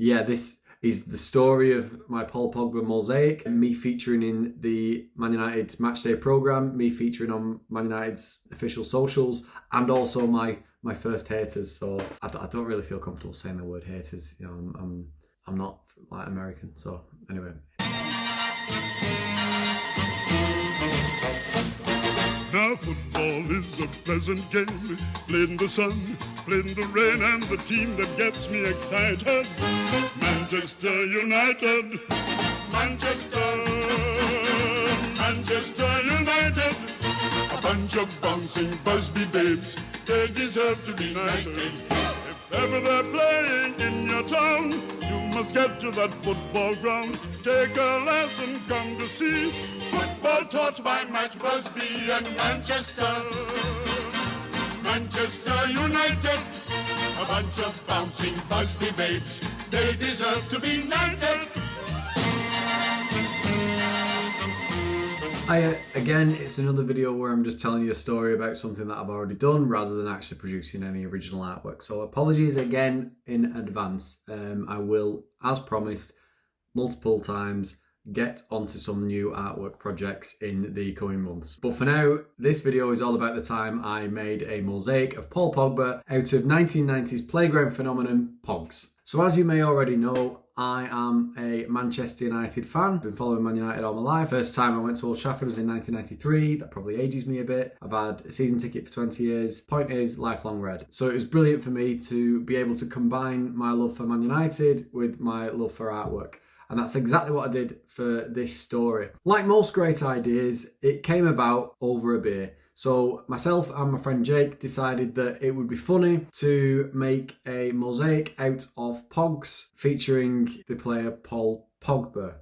Yeah, this is the story of my Paul Pogba mosaic, and me featuring in the Man United matchday programme, me featuring on Man United's official socials, and also my first haters. So I don't really feel comfortable saying the word haters. You know, I'm not like American. So anyway. Now football is a pleasant game, played in the sun, played in the rain, and the team that gets me excited, Manchester United, Manchester United, a bunch of bouncing Busby babes, they deserve to be knighted. If ever they're playing in your town, you must get to that football ground, take a lesson, come to see football taught by Match Busby and Manchester. Manchester United, a bunch of bouncing Busby babes, they deserve to be knighted. Again, it's another video where I'm just telling you a story about something that I've already done rather than actually producing any original artwork. So apologies again in advance. I will, as promised, multiple times, get onto some new artwork projects in the coming months. But for now, this video is all about the time I made a mosaic of Paul Pogba out of 1990s playground phenomenon, Pogs. So as you may already know, I am a Manchester United fan. I've been following Man United all my life. First time I went to Old Trafford was in 1993. That probably ages me a bit. I've had a season ticket for 20 years. Point is, lifelong red. So it was brilliant for me to be able to combine my love for Man United with my love for artwork. And that's exactly what I did for this story. Like most great ideas, it came about over a beer. So myself and my friend Jake decided that it would be funny to make a mosaic out of Pogs featuring the player Paul Pogba.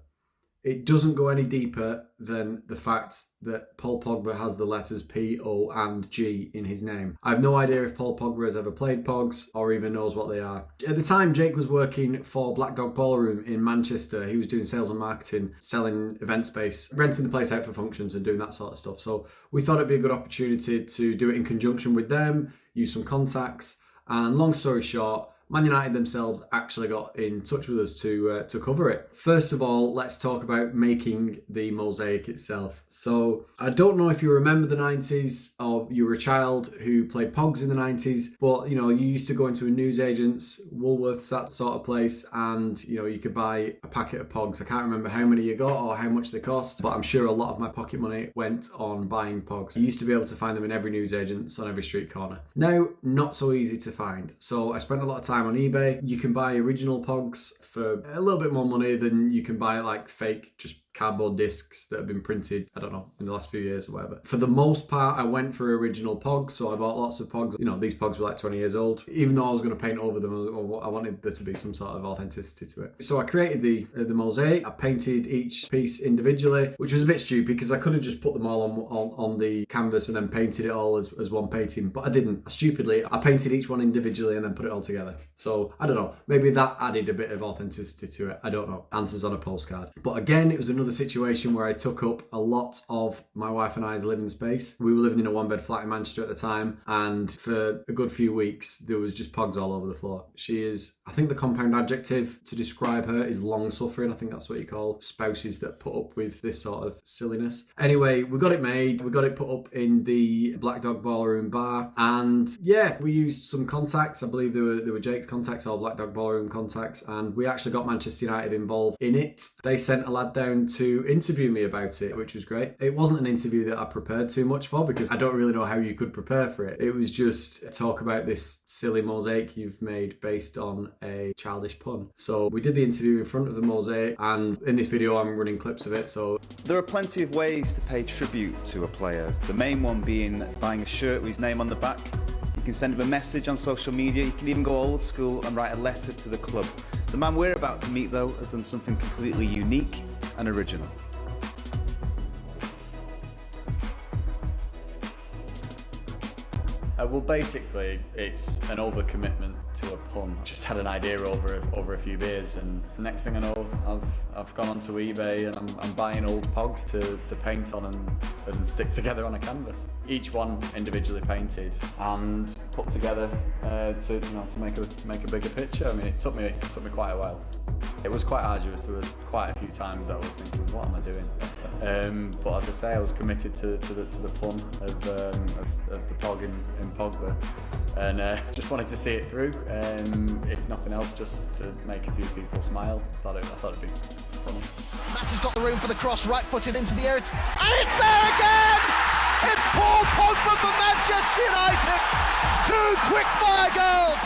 It doesn't go any deeper than the fact that Paul Pogba has the letters P, O and G in his name. I have no idea if Paul Pogba has ever played Pogs or even knows what they are. At the time, Jake was working for Black Dog Ballroom in Manchester. He was doing sales and marketing, selling event space, renting the place out for functions and doing that sort of stuff. So we thought it'd be a good opportunity to do it in conjunction with them, use some contacts, and long story short, Man United themselves actually got in touch with us to cover it. First of all, let's talk about making the mosaic itself. So I don't know if you remember the 90s or you were a child who played Pogs in the 90s, but you know, you used to go into a newsagent's, Woolworths, that sort of place, and you know, you could buy a packet of Pogs. I can't remember how many you got or how much they cost, but I'm sure a lot of my pocket money went on buying Pogs. You used to be able to find them in every newsagent's on every street corner. Now, not so easy to find. So I spent a lot of time on eBay. You can buy original Pogs for a little bit more money than you can buy like fake, just cardboard discs that have been printed, I don't know, in the last few years or whatever. For the most part, I went for original Pogs, so I bought lots of Pogs. You know, these Pogs were like 20 years old. Even though I was going to paint over them, I wanted there to be some sort of authenticity to it. So I created the mosaic. I painted each piece individually, which was a bit stupid because I could have just put them all on the canvas and then painted it all as one painting, but I didn't. Stupidly, I painted each one individually and then put it all together. So I don't know, maybe that added a bit of authenticity to it. I don't know. Answers on a postcard. But again, it was another situation where I took up a lot of my wife and I's living space. We were living in a one-bed flat in Manchester at the time, and for a good few weeks there was just Pogs all over the floor. She is, I think the compound adjective to describe her is long-suffering. I think that's what you call spouses that put up with this sort of silliness. Anyway, we got it made, we got it put up in the Black Dog Ballroom bar, and yeah, we used some contacts. I believe they were Jake's contacts or Black Dog Ballroom contacts, and we actually got Manchester United involved in it. They sent a lad down to interview me about it, which was great. It wasn't an interview that I prepared too much for because I don't really know how you could prepare for it. It was just talk about this silly mosaic you've made based on a childish pun. So we did the interview in front of the mosaic, and in this video I'm running clips of it. So there are plenty of ways to pay tribute to a player. The main one being buying a shirt with his name on the back. You can send him a message on social media. You can even go old school and write a letter to the club. The man we're about to meet, though, has done something completely unique and original. Well, basically, it's an overcommitment to a pun. Just had an idea over a few beers, and the next thing I know, I've gone onto eBay and I'm buying old Pogs to paint on and stick together on a canvas. Each one individually painted, and put together to make a bigger picture. I mean, it took me quite a while. It was quite arduous. There was quite a few times I was thinking, what am I doing? But as I say, I was committed to the fun of the POG in Pogba, and just wanted to see it through. If nothing else, just to make a few people smile. I thought it'd be funny. Matt has got the room for the cross, right-footed into the air, and it's there again! It's Paul Pogba for Manchester United! 2 quick-fire goals!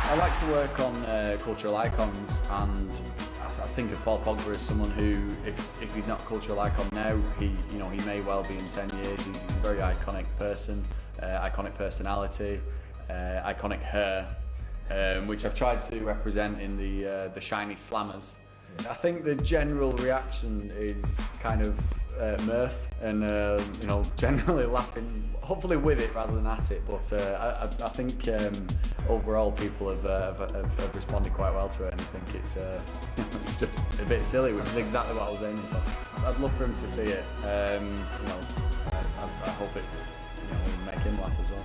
I like to work on cultural icons, and I think of Paul Pogba as someone who, if he's not a cultural icon now, he may well be in 10 years. He's a very iconic person, iconic personality, iconic hair, which I've tried to represent in the shiny slammers. I think the general reaction is kind of mirth and generally laughing, hopefully with it rather than at it. But I think overall people have responded quite well to it, and I think it's just a bit silly, which is exactly what I was aiming for. I'd love for him to see it. I hope it will make him laugh as well.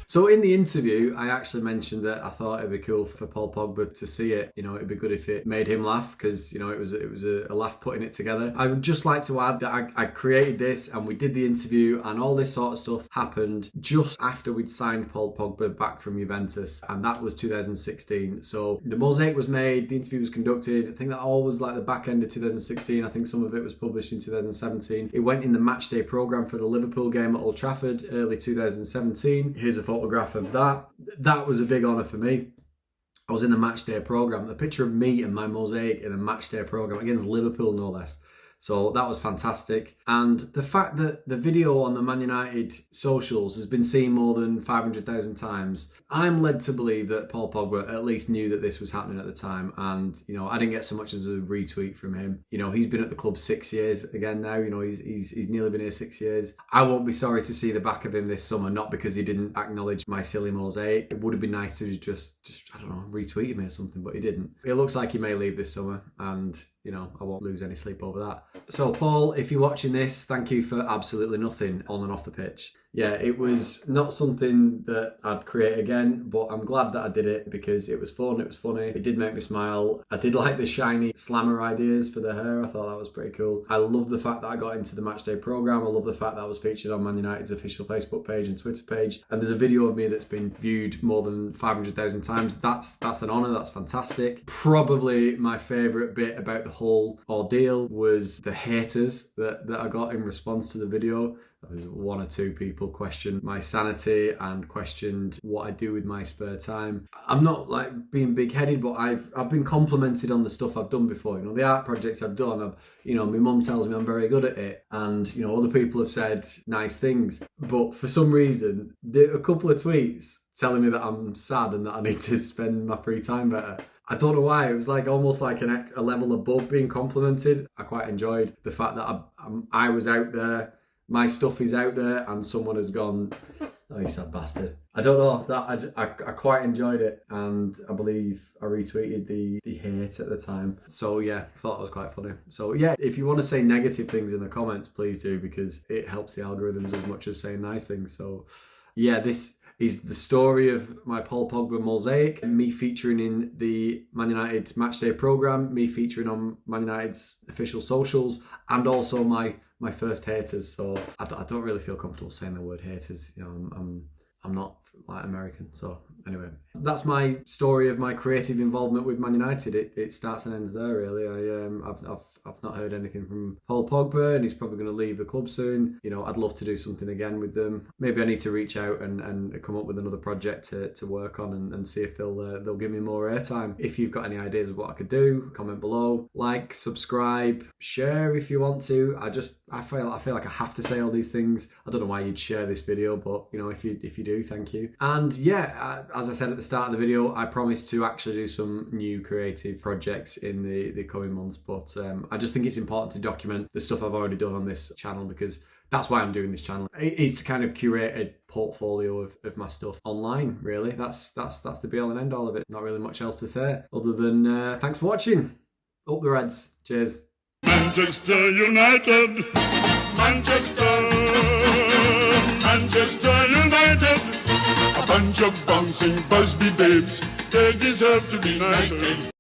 So in the interview, I actually mentioned that I thought it'd be cool for Paul Pogba to see it. It'd be good if it made him laugh, because it was a laugh putting it together. I would just like to add that I created this, and we did the interview, and all this sort of stuff happened just after we'd signed Paul Pogba back from Juventus, and that was 2016. So the MOSAIC was made, the interview was conducted. I think that all was like the back end of 2016. I think some of it was published in 2017. It went in the matchday programme for the Liverpool game at Old Trafford early 2017. Here's a photograph of that. That was a big honour for me. I was in the matchday programme. The picture of me and my MOSAIC in a matchday programme against Liverpool, no less. So that was fantastic. And the fact that the video on the Man United socials has been seen more than 500,000 times, I'm led to believe that Paul Pogba at least knew that this was happening at the time. And, I didn't get so much as a retweet from him. He's been at the club 6 years again now. He's nearly been here 6 years. I won't be sorry to see the back of him this summer, not because he didn't acknowledge my silly MOSAIC. It would have been nice to just I don't know, retweet me or something, but he didn't. It looks like he may leave this summer, and I won't lose any sleep over that. So Paul, if you're watching this, thank you for absolutely nothing on and off the pitch. Yeah, it was not something that I'd create again, but I'm glad that I did it because it was fun, it was funny, it did make me smile. I did like the shiny slammer ideas for the hair. I thought that was pretty cool. I love the fact that I got into the matchday programme. I love the fact that I was featured on Man United's official Facebook page and Twitter page. And there's a video of me that's been viewed more than 500,000 times. That's an honour, that's fantastic. Probably my favourite bit about the whole ordeal was the haters that I got in response to the video. There was 1 or 2 people questioned my sanity and questioned what I do with my spare time. I'm not like being big-headed, but I've been complimented on the stuff I've done before. The art projects I've done. My mum tells me I'm very good at it, and other people have said nice things. But for some reason, a couple of tweets telling me that I'm sad and that I need to spend my free time better. I don't know why. It was like almost like a level above being complimented. I quite enjoyed the fact that I was out there. My stuff is out there, and someone has gone, oh, you sad bastard. I don't know, that I quite enjoyed it, and I believe I retweeted the hate at the time. So yeah, thought it was quite funny. So yeah, if you want to say negative things in the comments, please do, because it helps the algorithms as much as saying nice things. So yeah, this is the story of my Paul Pogba MOSAIC, me featuring in the Man United matchday programme, me featuring on Man United's official socials, and also my first haters. So I don't really feel comfortable saying the word haters. I'm not like American. So anyway, that's my story of my creative involvement with Man United. It starts and ends there, really. I've not heard anything from Paul Pogba, and he's probably going to leave the club soon. I'd love to do something again with them. Maybe I need to reach out and come up with another project to work on and see if they'll give me more airtime. If you've got any ideas of what I could do, comment below. Like, subscribe, share if you want to. I feel like I have to say all these things. I don't know why you'd share this video, but if you do, thank you. And yeah, as I said at the start of the video, I promise to actually do some new creative projects in the coming months, but I just think it's important to document the stuff I've already done on this channel, because that's why I'm doing this channel. It is to kind of curate a portfolio of my stuff online, really. That's the be all and end all of it. Not really much else to say other than thanks for watching. Up the Reds. Cheers. Manchester United, Manchester. Manchester United, a bunch of bouncing Busby babes. They deserve to be knighted.